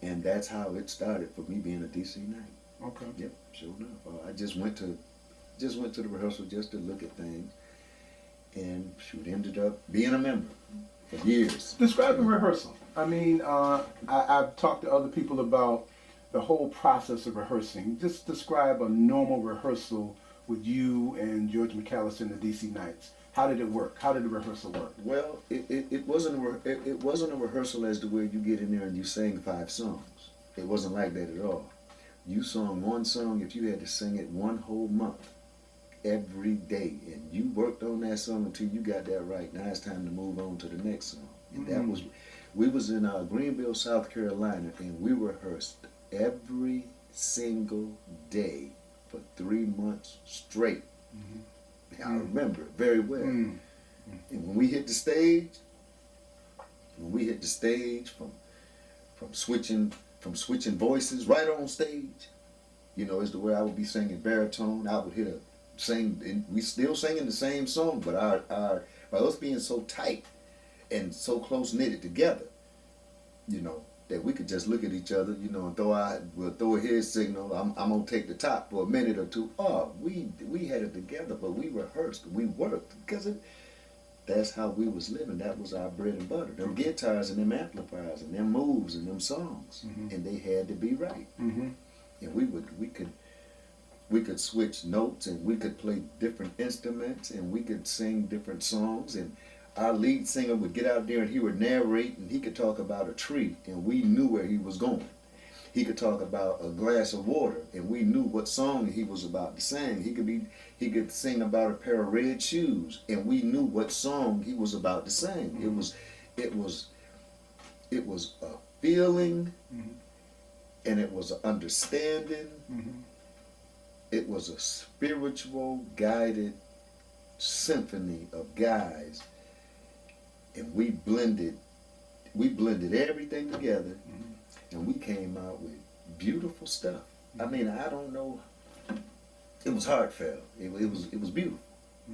And that's how it started for me being a DC Knight. Okay. Yep, sure enough. I just went to the rehearsal just to look at things, and shoot, ended up being a member for years. Describe the rehearsal. I mean, I've talked to other people about the whole process of rehearsing. Just describe a normal rehearsal with you and George McAllister and the DC Knights. How did it work? How did the rehearsal work? Well, it wasn't a rehearsal as to where you get in there and you sing 5 songs. It wasn't like that at all. You sung one song if you had to sing it one whole month, every day, and you worked on that song until you got that right. Now it's time to move on to the next song. And that was, we was in Greenville, South Carolina, and we rehearsed every single day for 3 months straight. I remember it very well. And when we hit the stage, from switching voices right on stage, you know, as the way I would be singing baritone, I would sing, and we still singing the same song, but our by us being so tight and so close knitted together, you know, that we could just look at each other, you know, and we'll throw a head signal. I'm gonna take the top for a minute or two. Oh, we had it together, but we rehearsed, we worked, because that's how we was living. That was our bread and butter. Them guitars and them amplifiers and them moves and them songs, and they had to be right. And we could switch notes, and we could play different instruments, and we could sing different songs, and our lead singer would get out there and he would narrate, and he could talk about a tree, and we knew where he was going. He could talk about a glass of water, and we knew what song he was about to sing. He could sing about a pair of red shoes, and we knew what song he was about to sing. It was a feeling, and it was an understanding. It was a spiritual guided symphony of guys, and we blended everything together, and we came out with beautiful stuff. I mean, I don't know. It was heartfelt. It was beautiful.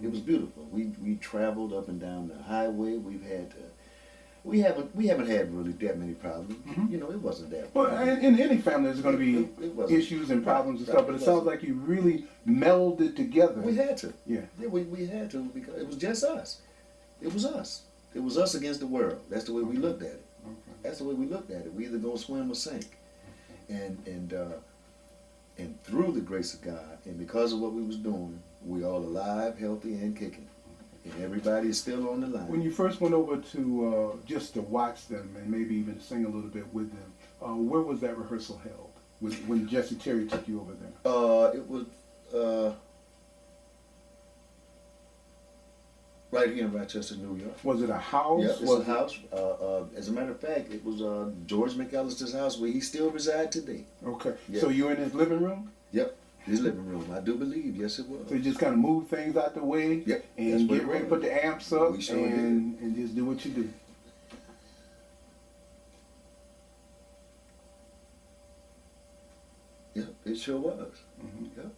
It was beautiful. We traveled up and down the highway. We haven't had really that many problems. You know, it wasn't that. Well, in any family, there's going to be issues and problems and stuff. But it sounds like you really melded together. We had to. Yeah. We had to, because it was just us. It was us. It was us against the world. That's the way we looked at it. That's the way we looked at it. We either gonna swim or sink. And through the grace of God, and because of what we was doing, we all alive, healthy, and kicking. And everybody is still on the line. When you first went over to just to watch them and maybe even sing a little bit with them, where was that rehearsal held? When Jesse Terry took you over there? It was right here in Rochester, New York. Was it a house? Yeah, it's a house. As a matter of fact, it was George McAllister's house, where he still resides today. Okay. Yeah. So you were in his living room? Yep. His living room, I do believe. Yes, it was. So you just kind of move things out the way, yep, and get ready to put the amps up, sure and just do what you do. Yep, it sure was. Yep.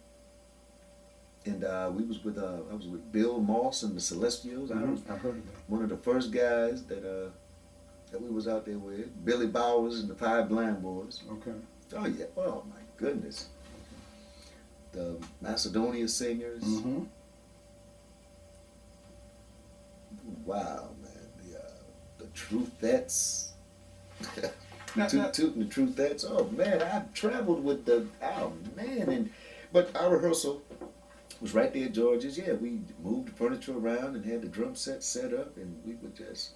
And I was with Bill Moss and the Celestials. I've heard of that. One of the first guys that we was out there with. Billy Bowers and the Five Blind Boys. Okay. Oh yeah. Oh my goodness. The Macedonia Singers. Wow, man. The Truthettes. Tootin' the Truthettes. Oh man, I've traveled with but our rehearsal was right there at George's. Yeah, we moved the furniture around and had the drum set up, and we would just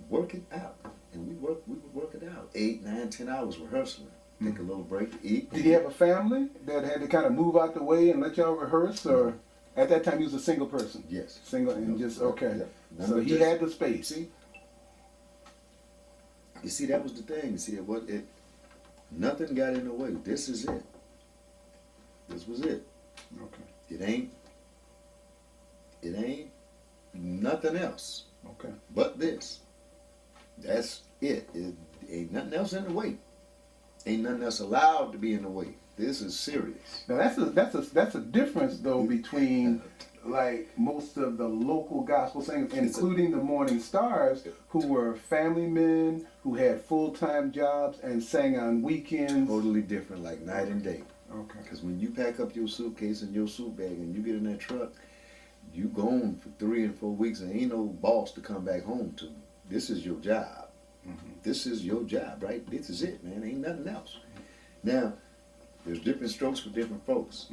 work it out. And we would work it out. 8, 9, 10 hours rehearsing. Take a little break to eat. Did he have a family that had to kind of move out the way and let y'all rehearse, or at that time he was a single person? Yes. Single and just okay. Yep. So he had the space. You see, that was the thing. You see, nothing got in the way. This is it. This was it. Okay. It ain't nothing else. Okay. But this. That's it. It ain't nothing else in the way. Ain't nothing else allowed to be in the way. This is serious. Now that's a difference though between like most of the local gospel singers, including the Morning Stars, who were family men who had full-time jobs and sang on weekends. Totally different, like night and day. Okay. Because when you pack up your suitcase and your suit bag and you get in that truck, you gone for 3 and 4 weeks and ain't no boss to come back home to. This is your job. This is your job, right? This is it, man. Ain't nothing else. Now, there's different strokes for different folks.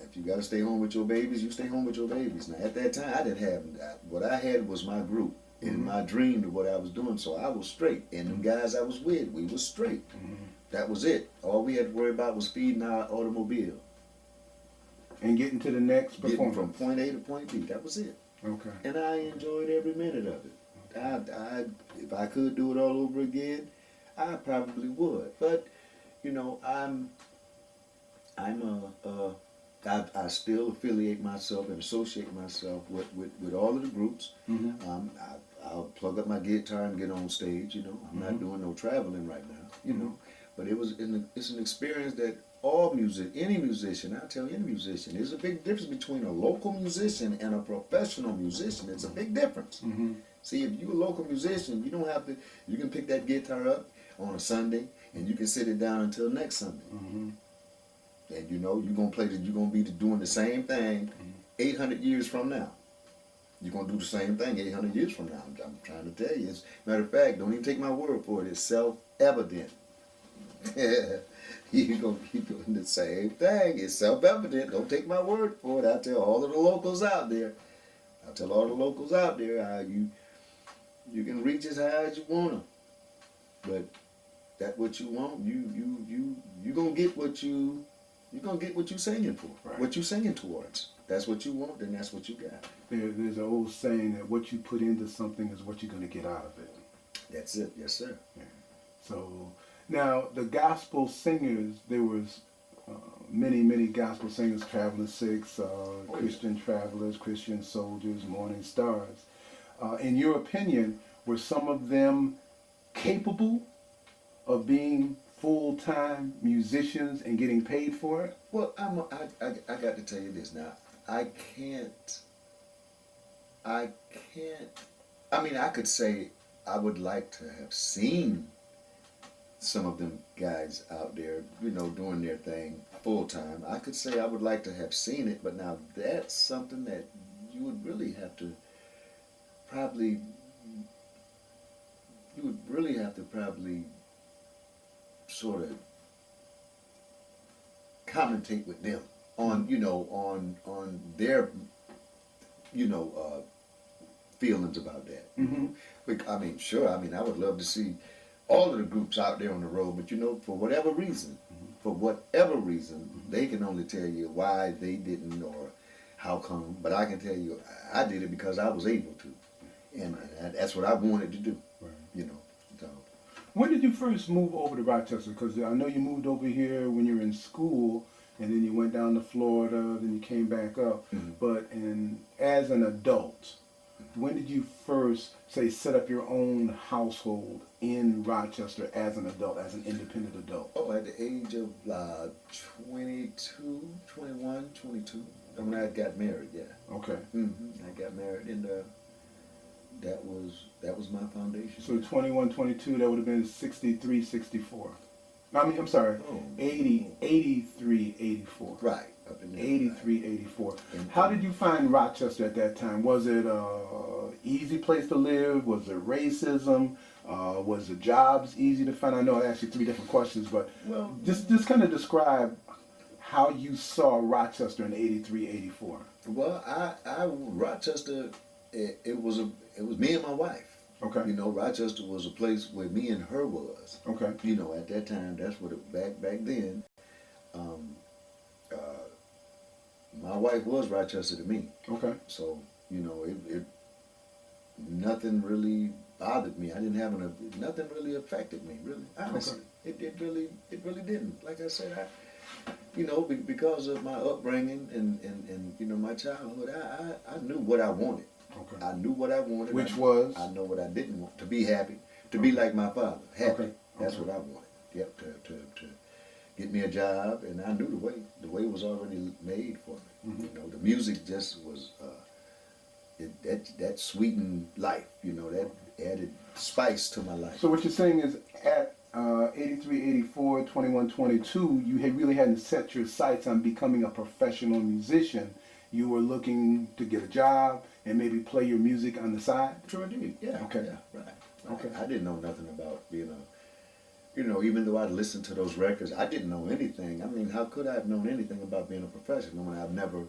If you got to stay home with your babies, you stay home with your babies. Now, at that time, I didn't have what I had was my group and my dream of what I was doing, so I was straight. And them guys I was with, we was straight. That was it. All we had to worry about was feeding our automobile. And getting to the next performance. Getting from point A to point B. That was it. Okay. And I enjoyed every minute of it. If I could do it all over again, I probably would. But, you know, I still affiliate myself and associate myself with all of the groups. I'll plug up my guitar and get on stage. You know, I'm not doing no traveling right now. You know, but it's an experience that any musician, I tell you, any musician, there's a big difference between a local musician and a professional musician. It's a big difference. See, if you're a local musician, you don't have to. You can pick that guitar up on a Sunday and you can sit it down until next Sunday. And you know, you're gonna be doing the same thing 800 years from now. You're gonna do the same thing 800 years from now. I'm trying to tell you. As a matter of fact, don't even take my word for it. It's self-evident. You're gonna keep doing the same thing. It's self-evident. Don't take my word for it. I tell all of the locals out there. You can reach as high as you wanna, but that what you want, you gonna get what you. You're going to get what you're singing for, what you're singing towards. That's what you want, then that's what you got. There's an old saying that what you put into something is what you're going to get out of it. That's it, yes, sir. Yeah. So, now, the gospel singers, there was many gospel singers, Traveling Six, Christian Travelers, Christian Soldiers, Morning Stars. In your opinion, were some of them capable of being full-time musicians and getting paid for it? Well, I got to tell you this now. I mean, I could say I would like to have seen some of them guys out there, you know, doing their thing full-time. I could say I would like to have seen it, but now that's something that you would really have to probably sort of commentate with them on, you know, on their, you know, feelings about that. I mean, sure, I mean, I would love to see all of the groups out there on the road, but you know, for whatever reason, they can only tell you why they didn't or how come, but I can tell you I did it because I was able to, and that's what I wanted to do, you know. So. When did you first move over to Rochester? Because I know you moved over here when you were in school, and then you went down to Florida, then you came back up. But as an adult, when did you first, say, set up your own household in Rochester as an adult, as an independent adult? Oh, at the age of 22, 21, 22. When I got married, yeah. Okay. I got married, and that was my foundation. So 21, 22, that would have been 63, 64. I'm sorry, 83, 84. Right. Up in there. 83, 84. How did you find Rochester at that time? Was it an easy place to live? Was there racism? Was the jobs easy to find? I know I asked you 3 different questions, but just kind of describe how you saw Rochester in 83, 84. Well, Rochester, it was me and my wife. Okay. You know, Rochester was a place where me and her was. Okay. You know, at that time, that's what back then. My wife was Rochester to me. Okay. So you know, it nothing really bothered me. I didn't have nothing really affected me. Really, honestly, it really didn't. Like I said, you know, because of my upbringing and you know my childhood, I knew what I wanted. Okay. I knew what I wanted. Which was? I know what I didn't want. To be happy. To be like my father. Happy. Okay. That's what I wanted. Yep. To get me a job, and I knew the way was already made for me. Mm-hmm. You know, the music just was that sweetened life. You know, that added spice to my life. So what you're saying is at 83, 84, 21, 22, you had really hadn't set your sights on becoming a professional musician. You were looking to get a job and maybe play your music on the side? True indeed. Yeah. Okay. Yeah. Right. Okay. I didn't know nothing about being a, you know, even though I listened to those records, I didn't know anything. I mean, how could I have known anything about being a professional when I've never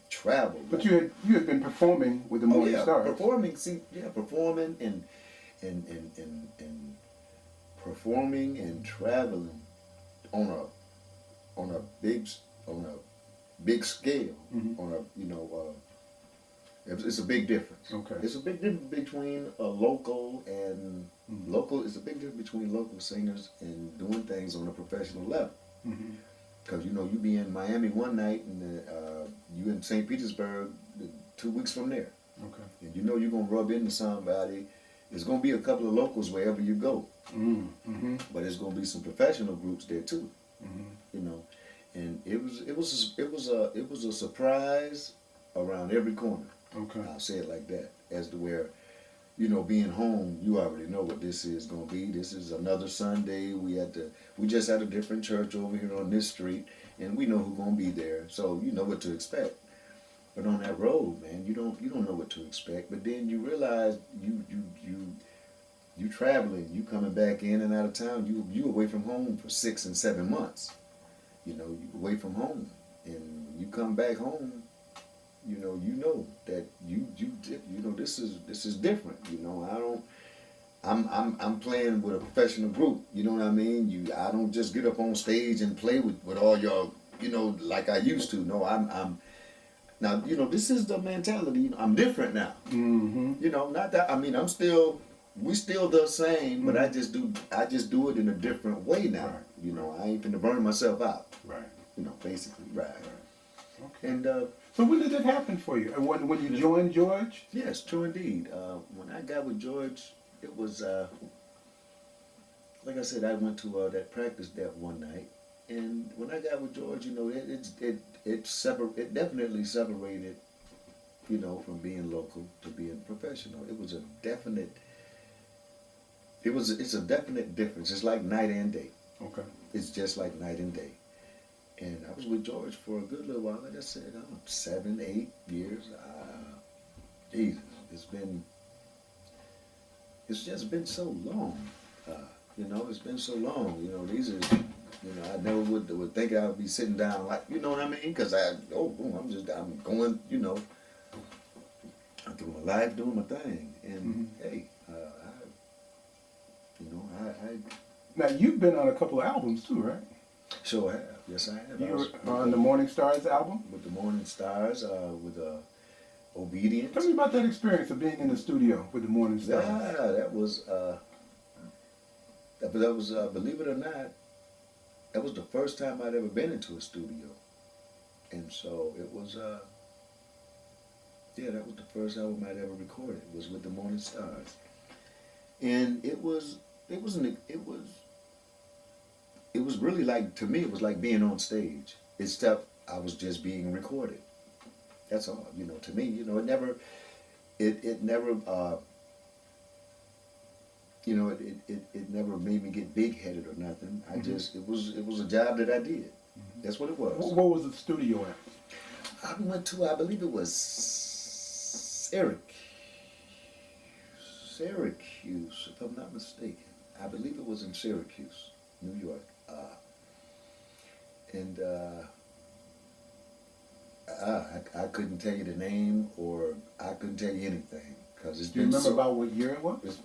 traveled? But you had been performing with the Morning Stars. Performing. See, yeah, performing and performing and traveling on a big scale, Mm-hmm. on a, you know, it's a big difference. Okay. It's a big difference between a local and Mm-hmm. local. It's a big difference between local singers and doing things on a professional level. Mm-hmm. Because you know, you be in Miami one night and you in St. Petersburg 2 weeks from there, Okay. and you know you're gonna rub into somebody. There's gonna be a couple of locals wherever you go, Mm-hmm. but there's gonna be some professional groups there too. Mm-hmm. You know, and it was a surprise around every corner. Okay. I'll say it like that, as to where, you know, being home, you already know what this is gonna be. This is another Sunday. We just had a different church over here on this street, and we know who's gonna be there, so you know what to expect. But on that road, man, you don't know what to expect. But then you realize you traveling, you coming back in and out of town. You away from home for 6 and 7 months. You know, you away from home, and when you come back home, you know that you know this is different. You know, I'm playing with a professional group. You know what I mean? I don't just get up on stage and play with all y'all, you know, like I used to. No, I'm now, you know, this is the mentality. You know, I'm different now. Mm-hmm. You know, not that, I mean, we still the same, but I just do it in a different way now. Right. You know, I ain't finna burn myself out. Right. You know, basically, right. Okay. And So when did it happen for you? And when you joined George? yes, true indeed. When I got with George, it was like I said, I went to that practice that one night, and when I got with George, you know, it definitely separated, you know, from being local to being professional. It was a definite. It's a definite difference. It's like night and day. Okay. It's just like night and day. And I was with George for a good little while. Like I said, 7, 8 years. Jesus, it's just been so long. You know, it's been so long. You know, you know, I never would think I would be sitting down like, you know what I mean? Because I'm going, you know, I'm through my life doing my thing. And hey, I Now you've been on a couple of albums too, right? sure have. Yes, I have. You were on the Morning Stars album. With the Morning Stars, with Obedience. Tell me about that experience of being in the studio with the Morning Stars. Yeah, that was believe it or not, that was the first time I'd ever been into a studio, and so it was that was the first album I'd ever recorded. It was with the Morning Stars, and it was really like, to me, it was like being on stage, except I was just being recorded. That's all, you know. To me, you know, it never you know, it never made me get big headed or nothing. I just, it was a job that I did. That's what it was. What was the studio at? I went to, I believe it was Syracuse, if I'm not mistaken. I believe it was in Syracuse, New York. And I couldn't tell you the name, or I couldn't tell you anything, because it's Do you been remember so, about what year it was?